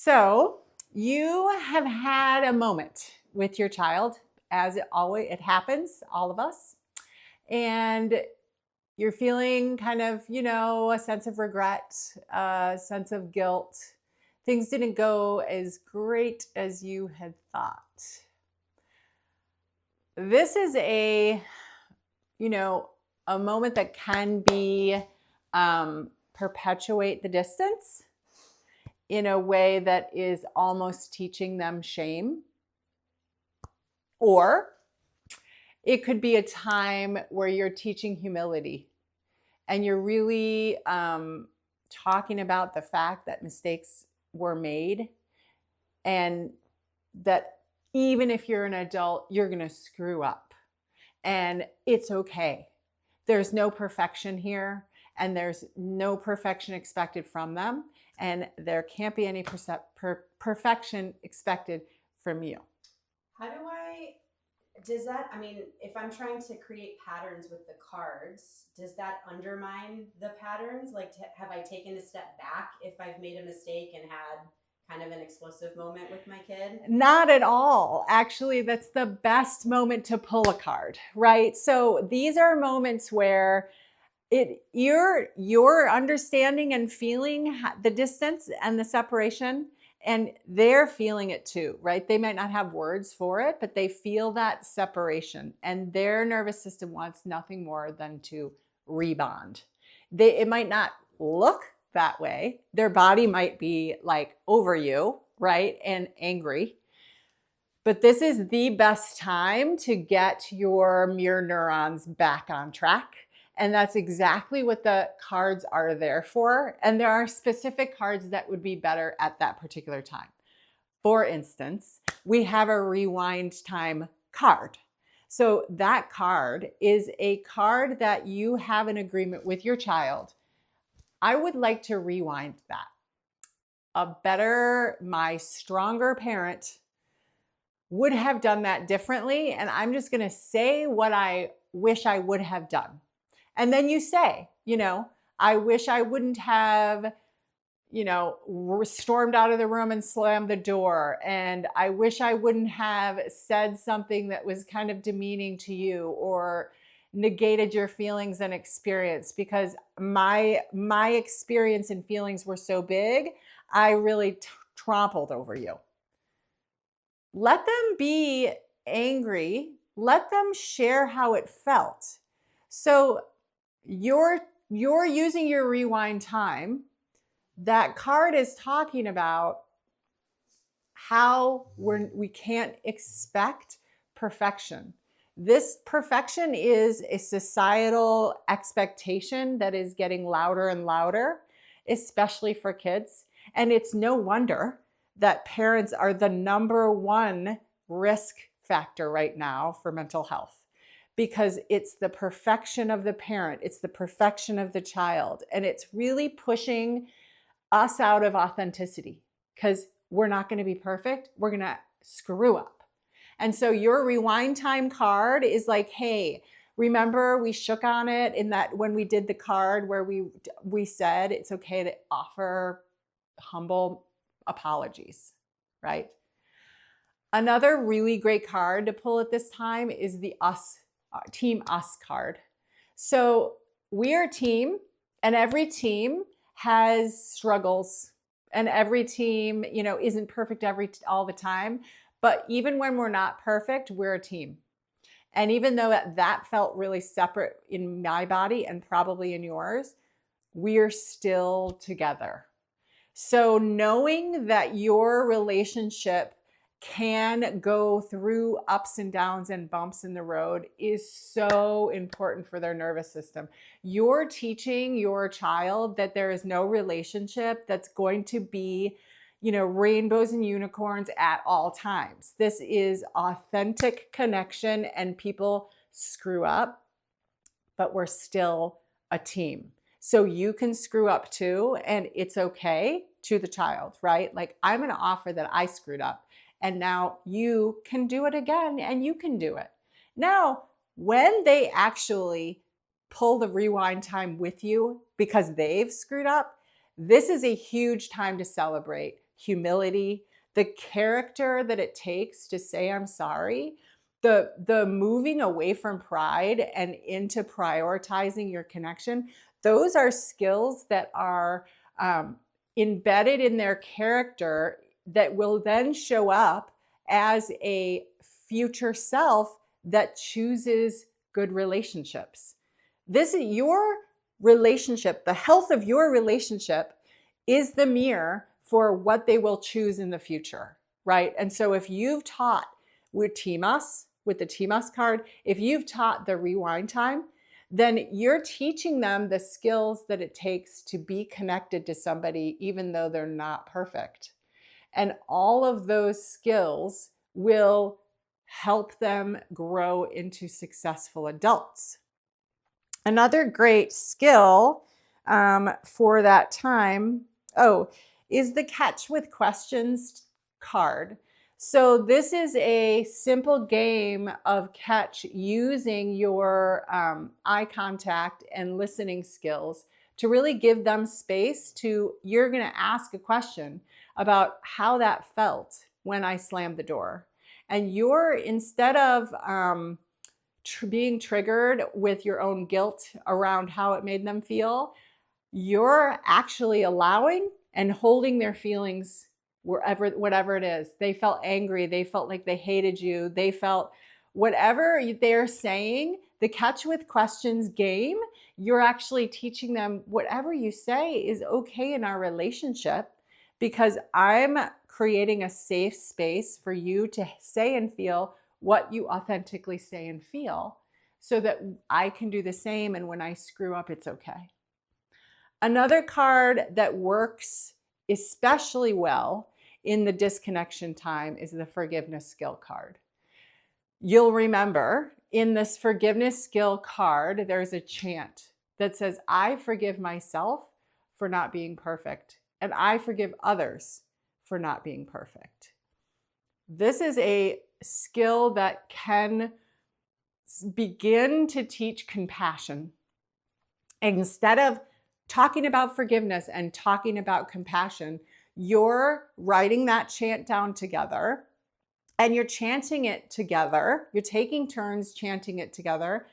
So you have had a moment with your child, as it happens, all of us, and you're feeling kind of, a sense of regret, a sense of guilt. Things didn't go as great as you had thought. This is a moment that can be perpetuate the distance in a way that is almost teaching them shame. Or it could be a time where you're teaching humility and you're really talking about the fact that mistakes were made and that even if you're an adult, you're going to screw up and it's okay. There's no perfection here and there's no perfection expected from them. And there can't be any perfection expected from you. If I'm trying to create patterns with the cards, does that undermine the patterns? Have I taken a step back if I've made a mistake and had kind of an explosive moment with my kid? Not at all. Actually, that's the best moment to pull a card, right? So these are moments where you're understanding and feeling the distance and the separation, and they're feeling it too, right? They might not have words for it, but they feel that separation, and their nervous system wants nothing more than to rebond. It might not look that way. Their body might be like over you, right? And angry. But this is the best time to get your mirror neurons back on track. And that's exactly what the cards are there for. And there are specific cards that would be better at that particular time. For instance, we have a rewind time card. So that card is a card that you have an agreement with your child. I would like to rewind that. My stronger parent would have done that differently. And I'm just going to say what I wish I would have done. And then you say, I wish I wouldn't have, stormed out of the room and slammed the door. And I wish I wouldn't have said something that was kind of demeaning to you or negated your feelings and experience, because my experience and feelings were so big, I really trampled over you. Let them be angry. Let them share how it felt. So you're using your rewind time. That card is talking about how we can't expect perfection. This perfection is a societal expectation that is getting louder and louder, especially for kids. And it's no wonder that parents are the number one risk factor right now for mental health, because it's the perfection of the parent, it's the perfection of the child, and it's really pushing us out of authenticity because we're not going to be perfect. We're going to screw up. And so your rewind time card is like, hey, remember we shook on it in that when we did the card where we said it's okay to offer humble apologies, right? Another really great card to pull at this time is the Team Us card. So we are a team, and every team has struggles, and every team, isn't perfect all the time. But even when we're not perfect, we're a team. And even though that felt really separate in my body and probably in yours, we're still together. So knowing that your relationship can go through ups and downs and bumps in the road is so important for their nervous system. You're teaching your child that there is no relationship that's going to be, rainbows and unicorns at all times. This is authentic connection, and people screw up, but we're still a team. So you can screw up too, and it's okay to the child, right? Like, I'm going to offer that I screwed up, and now you can do it again, and you can do it. Now, when they actually pull the rewind time with you because they've screwed up, this is a huge time to celebrate humility, the character that it takes to say I'm sorry, the moving away from pride and into prioritizing your connection. Those are skills that are embedded in their character that will then show up as a future self that chooses good relationships. This is your relationship, the health of your relationship is the mirror for what they will choose in the future, right? And so if you've taught with the TMUS card, if you've taught the rewind time, then you're teaching them the skills that it takes to be connected to somebody, even though they're not perfect. And all of those skills will help them grow into successful adults. Another great skill for that time, is the catch with questions card. So this is a simple game of catch using your eye contact and listening skills to really give them space to, you're going to ask a question about how that felt when I slammed the door. And you're, instead of being triggered with your own guilt around how it made them feel, you're actually allowing and holding their feelings whatever it is. They felt angry. They felt like they hated you. They felt whatever they're saying. The catch with questions game, you're actually teaching them whatever you say is okay in our relationship, because I'm creating a safe space for you to say and feel what you authentically say and feel, so that I can do the same. And when I screw up, it's okay. Another card that works especially well in the disconnection time is the forgiveness skill card. You'll remember in this forgiveness skill card, there's a chant that says, I forgive myself for not being perfect, and I forgive others for not being perfect. This is a skill that can begin to teach compassion. Instead of talking about forgiveness and talking about compassion, you're writing that chant down together and you're chanting it together. You're taking turns chanting it together.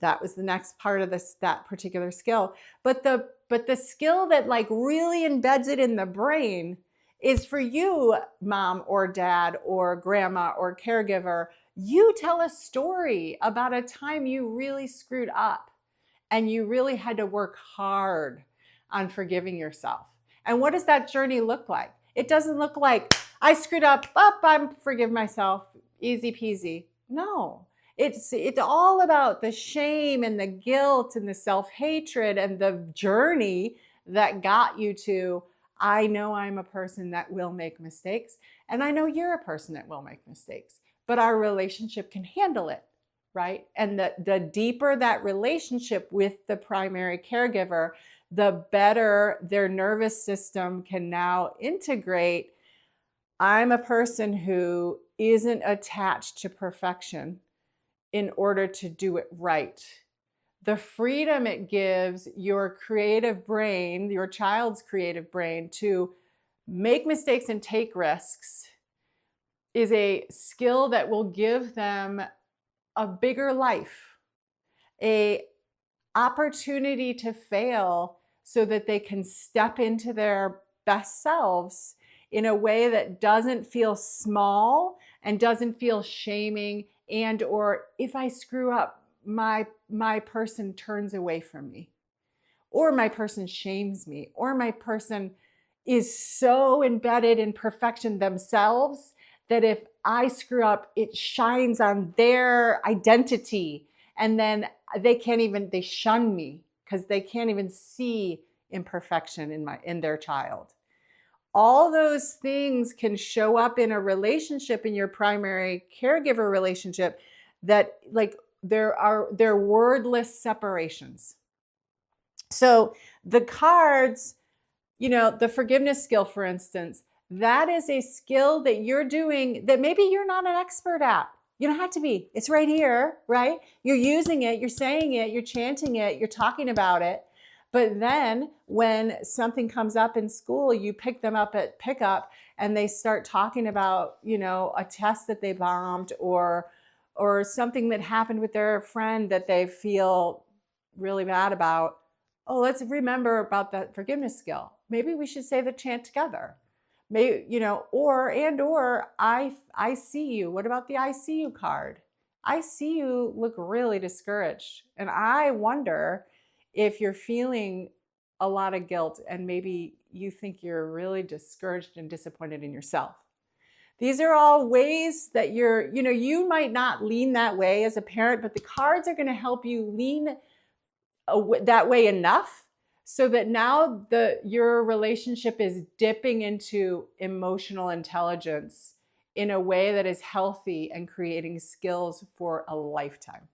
That was the next part of that particular skill. But the skill that like really embeds it in the brain is for you, mom or dad or grandma or caregiver. You tell a story about a time you really screwed up and you really had to work hard on forgiving yourself. And what does that journey look like? It doesn't look like, I screwed up, I forgive myself, easy peasy. No, it's all about the shame and the guilt and the self-hatred and the journey that got you to, I know I'm a person that will make mistakes, and I know you're a person that will make mistakes, but our relationship can handle it, right? And the deeper that relationship with the primary caregiver, the better their nervous system can now integrate. I'm a person who isn't attached to perfection in order to do it right. The freedom it gives your creative brain, your child's creative brain, to make mistakes and take risks is a skill that will give them a bigger life, an opportunity to fail so that they can step into their best selves in a way that doesn't feel small and doesn't feel shaming, and or if I screw up, my person turns away from me, or my person shames me, or my person is so embedded in perfection themselves that if I screw up, it shines on their identity, and then they shun me because they can't even see imperfection in their child. All those things can show up in a relationship, in your primary caregiver relationship, that like they're wordless separations. So the cards, the forgiveness skill, for instance, that is a skill that you're doing that maybe you're not an expert at. You don't have to be. It's right here, right? You're using it, you're saying it, you're chanting it, you're talking about it. But then when something comes up in school, you pick them up at pickup and they start talking about, a test that they bombed or something that happened with their friend that they feel really bad about. Oh, let's remember about that forgiveness skill. Maybe we should say the chant together. Maybe, or I see you. What about the I see you card? I see you look really discouraged. And I wonder if you're feeling a lot of guilt and maybe you think you're really discouraged and disappointed in yourself. These are all ways that you might not lean that way as a parent, but the cards are going to help you lean that way enough so that now your relationship is dipping into emotional intelligence in a way that is healthy and creating skills for a lifetime.